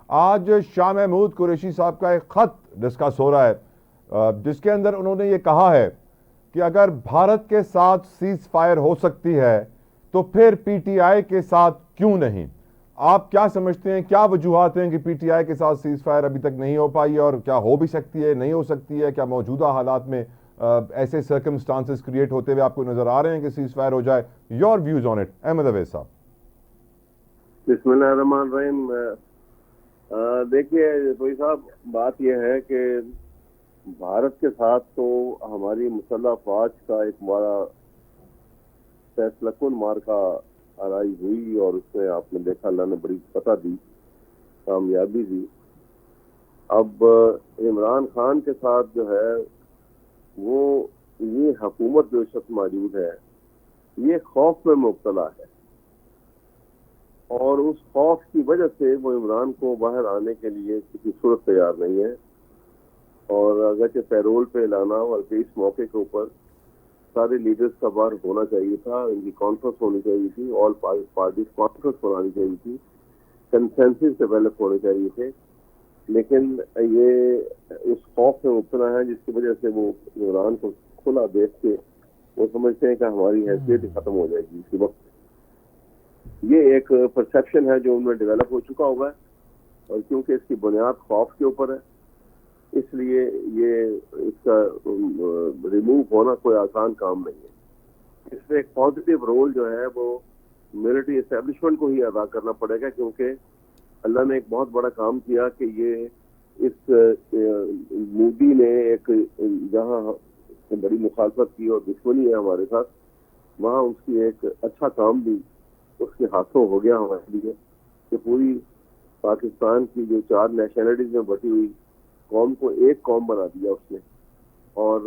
आज शाह महमूद कुरैशी साहब का एक खत डिस्कस हो रहा है, जिसके अंदर उन्होंने ये कहा है कि अगर भारत के साथ सीज फायर हो सकती है तो फिर पीटीआई के साथ क्यों नहीं। आप क्या समझते हैं, क्या वजूहात हैं कि पीटीआई के साथ सीज फायर अभी तक नहीं हो पाई, और क्या हो भी सकती है, नहीं हो सकती है? क्या मौजूदा हालात में ऐसे सर्कमस्टांसेस क्रिएट होते हुए आपको नजर आ रहे हैं कि सीज फायर हो जाए? Your views on it, Ahmed Awais साहब। बिस्मिल्लाहिर्रहमानिर्रहीम। देखिए रसोई साहब, बात यह है कि भारत के साथ तो हमारी मुसल्लह अफवाज का एक बड़ा फैसलाकुन मार्का आराई हुई और उसमें आपने देखा अल्लाह ने बड़ी फतह दी, कामयाबी दी। अब इमरान खान के साथ जो है वो ये हुकूमत जो इस वक्त मौजूद है ये खौफ में मुब्तला है और उस खौफ की वजह से वो इमरान को बाहर आने के लिए किसी सूरत तैयार नहीं है। और अगरचे पैरोल पे लाना, बल्कि इस मौके के ऊपर सारे लीडर्स का बाहर होना चाहिए था, इनकी कॉन्फ्रेंस होनी चाहिए थी, ऑल पार्टीज कॉन्फ्रेंस बनानी चाहिए थी, कंसेंसस डेवलप होने चाहिए थे। लेकिन ये उस खौफ में मुब्तला है जिसकी वजह से वो इमरान को खुला देख के वो समझते हैं कि हमारी हैसियत ही खत्म हो जाएगी इसी वक्त। ये एक परसेप्शन है जो उनमें डेवलप हो चुका हुआ है और क्योंकि इसकी बुनियाद खौफ के ऊपर है इसलिए ये इसका रिमूव होना कोई आसान काम नहीं है। इसमें एक पॉजिटिव रोल जो है वो मिलिट्री एस्टेब्लिशमेंट को ही अदा करना पड़ेगा, क्योंकि अल्लाह ने एक बहुत बड़ा काम किया कि ये इस मोदी ने एक जहां बड़ी मुखालफत की और दुश्मनी है हमारे साथ, वहां उसकी एक अच्छा काम भी उसके हाथों हो गया हमारे लिए कि पूरी पाकिस्तान की जो 4 नेशनलिटीज में बटी हुई कौम को एक कौम बना दिया उसने। और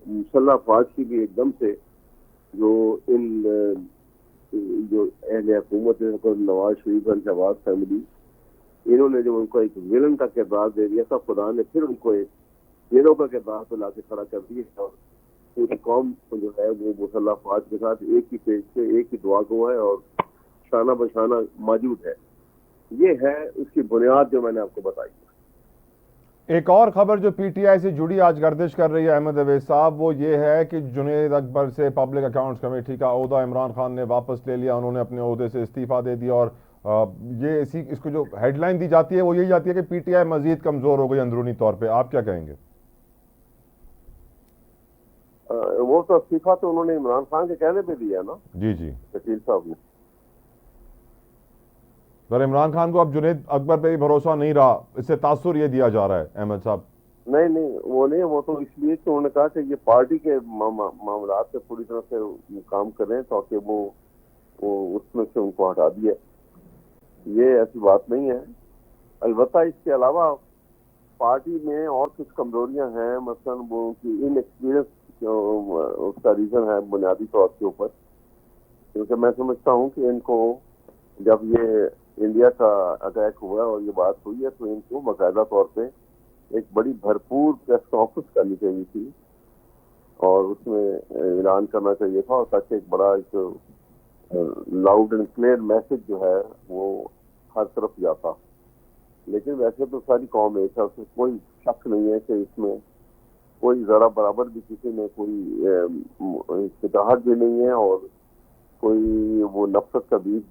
मुसल्लह अफवाज की भी एकदम से जो जो अहले हुकूमत है, नवाज शरीफ और शहबाज फैमिली, इन्होंने जो उनको एक विलन का किरदार दे दिया था, खुदा ने फिर उनको एक हीरो का किरदार तो लाके खड़ा कर दिया और पूरी कौम जो है वो मुसल्लह अफवाज के साथ एक ही पेज पे एक ही दुआ गो है और शाना बशाना मौजूद है। ये है उसकी बुनियाद जो मैंने आपको बताई। एक और खबर जो पीटीआई से जुड़ी आज गर्दिश कर रही है अहमद अवैस साहब, वो ये है कि जुनैद अकबर से पब्लिक अकाउंट्स कमेटी का ओहदा इमरान खान ने वापस ले लिया। उन्होंने अपने ओहदे से इस्तीफा दे दिया और ये इसको जो हेडलाइन दी जाती है वो यही जाती है कि पीटीआई मजीद कमजोर हो गई अंदरूनी तौर पर। आप क्या कहेंगे? वो तो इस्तीफा तो उन्होंने इमरान खान के कहने पे दिया ना। जी जी, शकील साहब ने। पर इमरान खान को अब जुनैद अकबर पे भी भरोसा नहीं रहा, इससे तासुर ये दिया जा रहा है अहमद साहब। नहीं नहीं, वो नहीं, वो तो इसलिए कि उन्होंने कहा कि ये पार्टी के मामलात से पूरी तरह से काम कर रहे हैं ताकि वो उसमें से उनको हटा दिया। ये ऐसी बात नहीं है। अलबत्ता इसके अलावा पार्टी में और कुछ कमजोरियां हैं, मसलन वो उनकी इनएक्सपीरियंस उसका रीजन है बुनियादी तौर के ऊपर। क्योंकि मैं समझता हूँ कि इनको जब ये इंडिया का अटैक हुआ और ये बात हुई है तो इनको बाकायदा तौर पे एक बड़ी भरपूर प्रेस कॉन्फ्रेंस करनी चाहिए थी और उसमें ऐलान करना चाहिए था, और ताकि एक बड़ा एक लाउड एंड क्लियर मैसेज जो है वो हर तरफ जाता। लेकिन वैसे तो सारी कौम एक है, उसमें कोई शक नहीं है कि इसमें कोई जरा बराबर भी किसी में कोई हिचकिचाहट भी नहीं है और कोई वो नफरत का बीज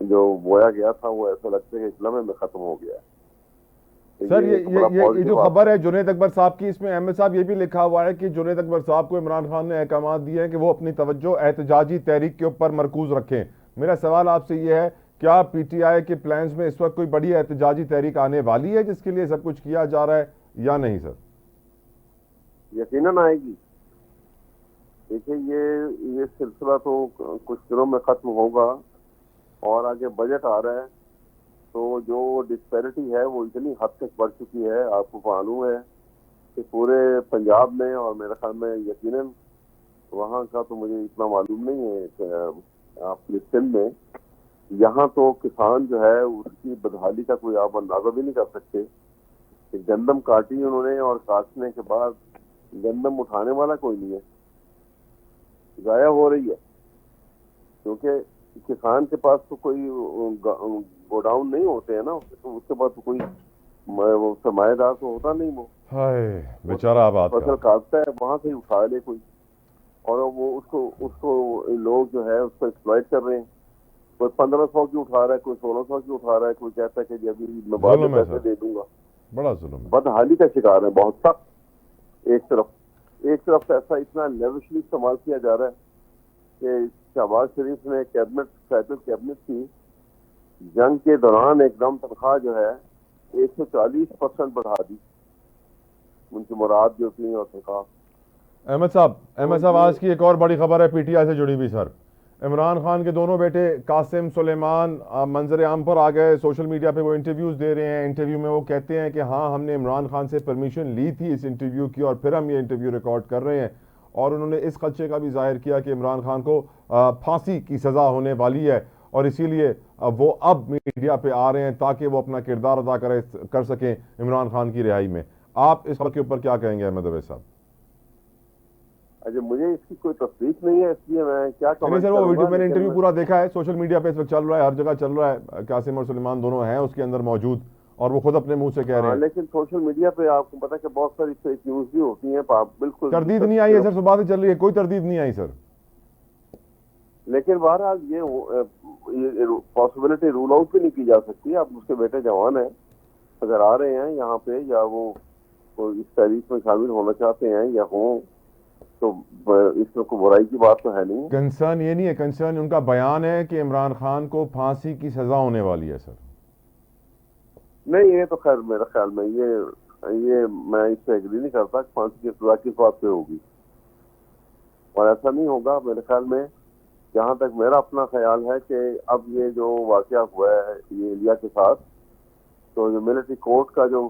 जो बोया गया था वो ऐसा लगता है कि इस लम्हे में खत्म हो गया है। सर ये जो खबर है जुनैद अकबर साहब की, इसमें अहमद साहब ये भी लिखा हुआ है कि जुनैद अकबर साहब को इमरान खान ने अहकाम दिए हैं कि वो अपनी तवज्जो एहतजाजी तहरीक के ऊपर मरकूज रखें। मेरा सवाल आपसे ये है, क्या पीटीआई के प्लान्स में इस वक्त कोई बड़ी एहतजाजी तहरीक आने वाली है जिसके लिए सब कुछ किया जा रहा है या नहीं? सर यकीनन आएगी। देखिए ये सिलसिला तो कुछ दिनों में खत्म होगा और आगे बजट आ रहा है, तो जो डिस्पैरिटी है वो इतनी हद तक बढ़ चुकी है, आपको मालूम है कि पूरे पंजाब में और मेरे ख्याल में यकीनन वहाँ का तो मुझे इतना मालूम नहीं है कि आपके सिंध में, यहाँ तो किसान जो है उसकी बदहाली का कोई आप अंदाजा भी नहीं कर सकते कि गंदम काटी उन्होंने और काटने के बाद गंदम उठाने वाला कोई नहीं है, जाया हो रही है। क्योंकि किसान के पास तो कोई गोडाउन नहीं होते हैं ना, तो उसके बाद तो कोई वो सरमाएदार तो होता नहीं, वो हाय बेचारा आबाद फसल का। काटता है वहां से ही उठा ले कोई, और वो उसको उसको लोग जो है उसको एक्सप्लॉइट कर रहे हैं। कोई 1500 की उठा रहा है, कोई 1600 की उठा रहा है, कोई कहता है कि जी अभी मैं बाद में जुल्म है पैसे सर, दे दूंगा। बड़ा जुल्म है। बदहाली का शिकार है बहुत सख्त। एक तरफ पैसा इतना लेविशली इस्तेमाल किया जा रहा है कि शहबाज शरीफ ने कैबिनेट की जंग के दौरान एकदम तनख्वाह जो है 140% बढ़ा दी, उनकी मुराद जो थी और तनख्वाह। अहमद साहब तो आज की एक और बड़ी खबर है पीटीआई से जुड़ी हुई सर। इमरान खान के दोनों बेटे कासिम सुलेमान मंजर आम पर आ गए, सोशल मीडिया पे वो इंटरव्यूज दे रहे हैं। इंटरव्यू में वो कहते हैं कि हाँ हमने इमरान खान से परमिशन ली थी इस इंटरव्यू की और फिर हम ये इंटरव्यू रिकॉर्ड कर रहे हैं। और उन्होंने इस खदशे का भी जाहिर किया कि इमरान खान को फांसी की सज़ा होने वाली है और इसीलिए वो अब मीडिया पे आ रहे हैं ताकि वो अपना किरदार अदा कर सकें इमरान खान की रिहाई में। आप इस खबर के ऊपर क्या कहेंगे अहमद अवैस साहब? अच्छा, मुझे इसकी कोई तस्दीक नहीं है, इसलिए मैं क्या नहीं सर, वो करूंगा, वीडियो मैंने लेकिन इंटरव्यू पूरा देखा है, सोशल मीडिया पे इस वक्त चल रहा है, हर जगह चल रहा है। कासिम और सुलेमान दोनों हैं उसके अंदर मौजूद और वो खुद अपने मुंह से कह रहे हैं। लेकिन सोशल मीडिया पे आपको पता है कि बहुत सारी फेक न्यूज भी होती हैं, आप बिल्कुल तरदीद नहीं आई है सर, सुबह से चल रही है, कोई तरदीद नहीं आई सर। लेकिन बहरहाल ये पॉसिबिलिटी रूल आउट भी नहीं की जा सकती। अब उसके बेटे जवान हैं, अगर आ रहे हैं यहाँ पे या वो इस तहरीक में शामिल होना चाहते हैं या हों, तो इसमें कोई बुराई की बात तो है नहीं। कंसर्न ये नहीं है, कंसर्न उनका बयान है कि इमरान खान को फांसी की सजा होने वाली है सर। नहीं, ये तो खैर मेरे ख्याल में ये मैं इससे एग्री नहीं करता कि फांसी की सजा किस बात पे होगी, और ऐसा नहीं होगा मेरे ख्याल में। जहां तक मेरा अपना ख्याल है कि अब ये जो वाकया हुआ है ये इंडिया के साथ, तो जो मिलिट्री कोर्ट का जो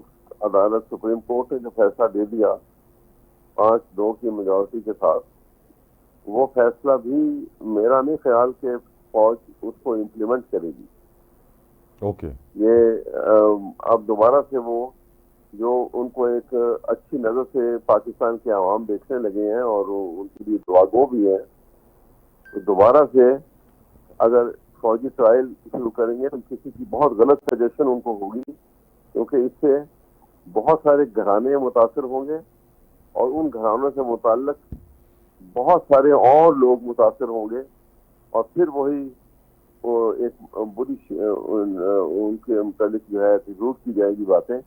अदालत सुप्रीम कोर्ट ने जो फैसला दे दिया 5-2 की मेजॉरिटी के साथ, वो फैसला भी मेरा नहीं ख्याल कि फौज उसको इम्प्लीमेंट करेगी। ओके। ये अब दोबारा से वो जो उनको एक अच्छी नजर से पाकिस्तान के आवाम देखने लगे हैं और उनके लिए दुआगो भी है, तो दोबारा से अगर फौजी ट्रायल शुरू करेंगे तो किसी की बहुत गलत सजेशन उनको होगी, क्योंकि इससे बहुत सारे घराने मुतासर होंगे और उन घरानों से मुताल्लिक बहुत सारे और लोग मुतासर होंगे, और फिर वही वो एक बुरी उनके मुतालिक जो है रूट की जाएगी बातें,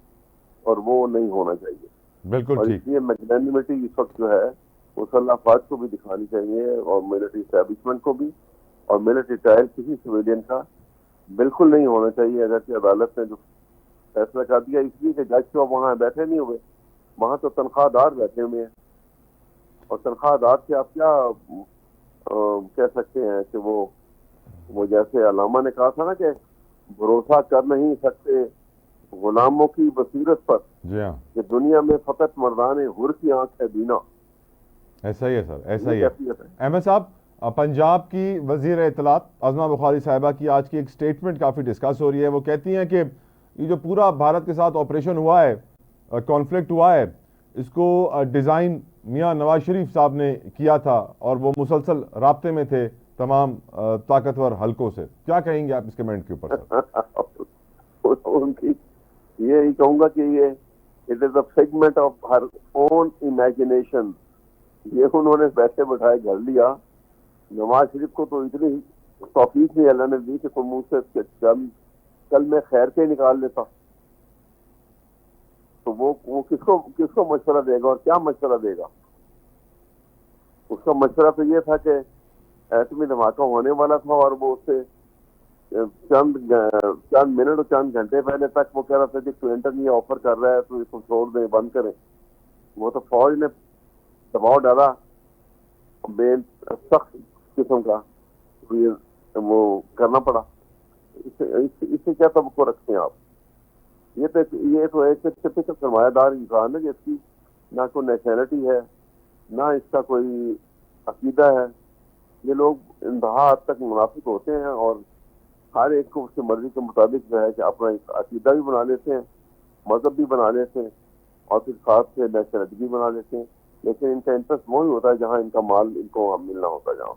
और वो नहीं होना चाहिए। बिल्कुल और ठीक। इसलिए मैग्नेनिमिटी इस वक्त जो है वो मुसल्लह अफवाज को भी दिखानी चाहिए और मिलिट्री एस्टैब्लिशमेंट को भी, और मिलिट्री ट्रायल किसी सिविलियन का बिल्कुल नहीं होना चाहिए। अगर कि अदालत ने जो फैसला कर दिया, इसलिए कि जज तो वहां बैठे नहीं हुए, वहां तो तनख्वाहदार बैठे हुए हैं, और तनख्वाहदार से आप क्या कह सकते हैं कि वो जैसे अलामा ने कहा था ना कि भरोसा कर नहीं सकते गुलामों की बसीरत पर, जी हाँ, कि दुनिया में फकत मर्दाने हुर की आंख है बीना। ऐसा ही है सर, ऐसा ही ये है। कैफियत है। अहमद साहब, पंजाब की वजीर इत्तलात अज़मा बुखारी साहिबा की आज की एक स्टेटमेंट काफ़ी डिस्कस हो रही है। वो कहती हैं कि ये जो पूरा भारत के साथ ऑपरेशन हुआ है, कॉन्फ्लिक्ट हुआ है, इसको डिज़ाइन मियाँ नवाज शरीफ साहब ने किया था और वो मुसलसल राब्ते में थे तमाम ताकतवर हलकों से। क्या कहेंगे आप इस कमेंट के ऊपर सर? उनकी ये कहूंगा कि ये it is a figment of her own imagination. ये उन्होंने बैठे बैठाए घर लिया। नवाज शरीफ को तो इतनी तौफीक नहीं अल्लाह ने दी कि तुम मुझसे कल मैं खैर के निकाल लेता, तो वो किसको मशवरा देगा और क्या मशवरा देगा? उसका मशवरा तो ये था कि एटमी धमाका होने वाला था और वो उससे चंद मिनट और चंद घंटे पहले तक वो कह रहा था कि क्लिंटन ये ऑफर कर रहा है तो इसको छोड़ दें, बंद करें। वो तो फौज ने दबाव डाला बेल सख्त किस्म का, तो ये वो करना पड़ा। इससे क्या तवक्को रखते हैं आप? ये तो एक टिपिकल सरमायादार इंसान है जिसकी ना कोई नेशनलिटी है ना इसका कोई अकीदा है। ये लोग इंतहा हद तक मुनाफिक होते हैं और हर एक को उसकी मर्जी के मुताबिक जो है कि अपना अकीदा भी बना लेते हैं, मजहब भी बना लेते हैं और फिर खास से नेशनलिटी भी बना लेते हैं। लेकिन इनका इंटरेस्ट वही होता है जहाँ इनका माल इनको मिलना होता है। जहाँ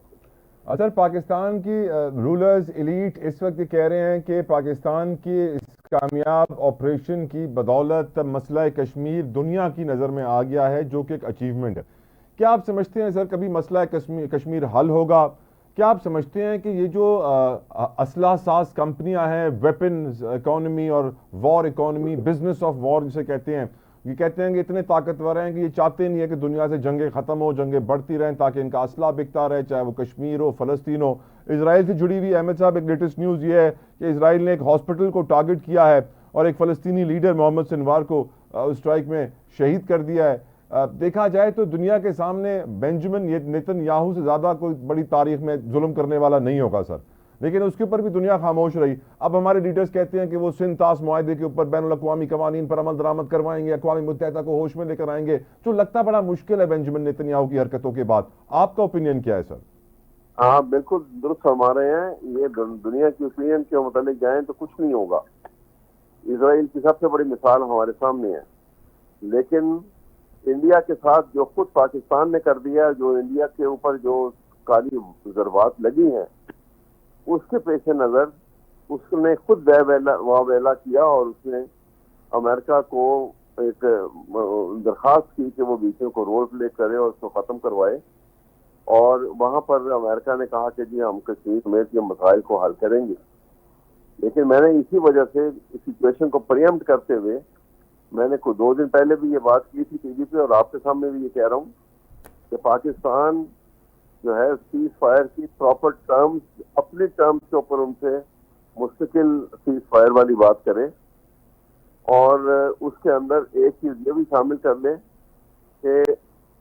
सर, पाकिस्तान की रूलर्स एलीट इस वक्त ये कह रहे हैं कि पाकिस्तान की इस कामयाब ऑपरेशन की बदौलत मसला कश्मीर दुनिया की नज़र में आ गया है, जो कि एक अचीवमेंट है। क्या आप समझते हैं सर कभी मसला कश्मीर हल होगा? क्या आप समझते हैं कि ये जो असला साज कंपनियां हैं, वेपन्स इकोनॉमी और war economy, business of war जिसे कहते हैं, ये कहते हैं कि इतने ताकतवर हैं कि ये चाहते नहीं है कि दुनिया से जंगें ख़त्म हो, जंगें बढ़ती रहें ताकि इनका असला बिकता रहे, चाहे वो कश्मीर हो, फ़लस्तीन हो। इसराइल से जुड़ी हुई अहमद साहब, एक लेटेस्ट न्यूज़ ये है कि इसराइल ने एक हॉस्पिटल को टारगेट किया है और एक फ़लस्तीनी लीडर मोहम्मद सिनवार को उस स्ट्राइक में शहीद कर दिया है। देखा जाए तो दुनिया के सामने बेंजामिन नेतन्याहू से ज़्यादा कोई बड़ी तारीख में जुल्म करने वाला नहीं होगा सर, लेकिन उसके ऊपर भी दुनिया खामोश रही। अब हमारे लीडर्स कहते हैं कि वो सिंध ताश मुआहदे के ऊपर बैनुल अक़वामी कवानीन पर अमल दरामद करवाएंगे, अक़वाम मुत्तहिदा को होश में लेकर आएंगे, जो लगता बड़ा मुश्किल है बेंजामिन नेतन्याहू की हरकतों के बाद। आपका ओपिनियन क्या है सर? हाँ, बिल्कुल दुरुस्त फरमा रहे हैं। ये दुनिया की ओपिनियन के मुतालिक जाएं तो कुछ नहीं होगा। इसराइल की सबसे बड़ी मिसाल हमारे सामने है, लेकिन इंडिया के साथ जो खुद पाकिस्तान ने कर दिया, जो इंडिया के ऊपर जो काली जरबात लगी हैं, उसके पेश नज़र उसने खुद वावेला किया और उसने अमेरिका को एक दरखास्त की कि वो बीच को रोल प्ले करे और उसको ख़त्म करवाए। और वहाँ पर अमेरिका ने कहा कि जी हम कश्मीर समेत के मसाइल को हल करेंगे। लेकिन मैंने इसी वजह से इस सिचुएशन को प्रियम्प्ट करते हुए मैंने कुछ 2 दिन पहले भी ये बात की थी टीवी पे, और आपके सामने भी ये कह रहा हूँ कि पाकिस्तान जो है सीज फायर की प्रॉपर टर्म्स, अपने टर्म्स के ऊपर उनसे मुस्तकिल सीज फायर वाली बात करें, और उसके अंदर एक चीज ये भी शामिल कर लें कि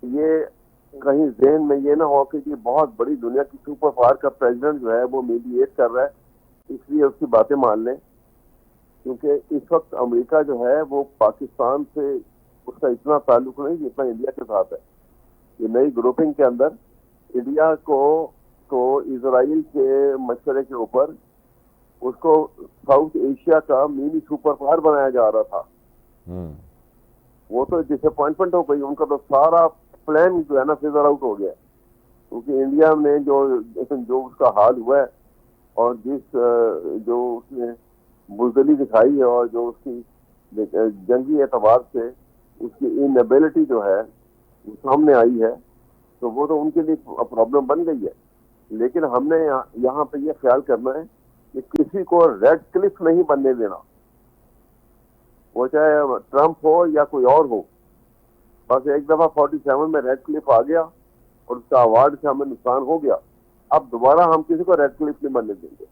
ये कहीं ज़हन में ये ना हो कि ये बहुत बड़ी दुनिया की सुपर पावर का प्रेसिडेंट जो है वो मीडिएट कर रहा है, इसलिए उसकी बातें मान लें। क्योंकि इस वक्त अमेरिका जो है वो पाकिस्तान से उसका इतना ताल्लुक नहीं जितना इंडिया के साथ है। ये नई ग्रुपिंग के अंदर इंडिया को इसराइल के मशवरे के ऊपर उसको साउथ एशिया का मिनी सुपर पावर बनाया जा रहा था। वो तो डिसअपॉइंटमेंट हो गई, उनका तो सारा प्लान जो है ना फिजर आउट हो गया, क्योंकि इंडिया में जो उसका हाल हुआ है और जो उसने बुजदली दिखाई है और जो उसकी जंगी एतबार से उसकी इनएबिलिटी जो है वो सामने आई है, तो वो तो उनके लिए प्रॉब्लम बन गई है। लेकिन हमने यहाँ पे ये ख्याल करना है कि किसी को रेड क्लिफ नहीं बनने देना, वो चाहे ट्रंप हो या कोई और हो। बस एक दफा 47 में रेड क्लिफ आ गया और उसका अवार्ड से हमें नुकसान हो गया, अब दोबारा हम किसी को रेड क्लिफ नहीं बनने देंगे।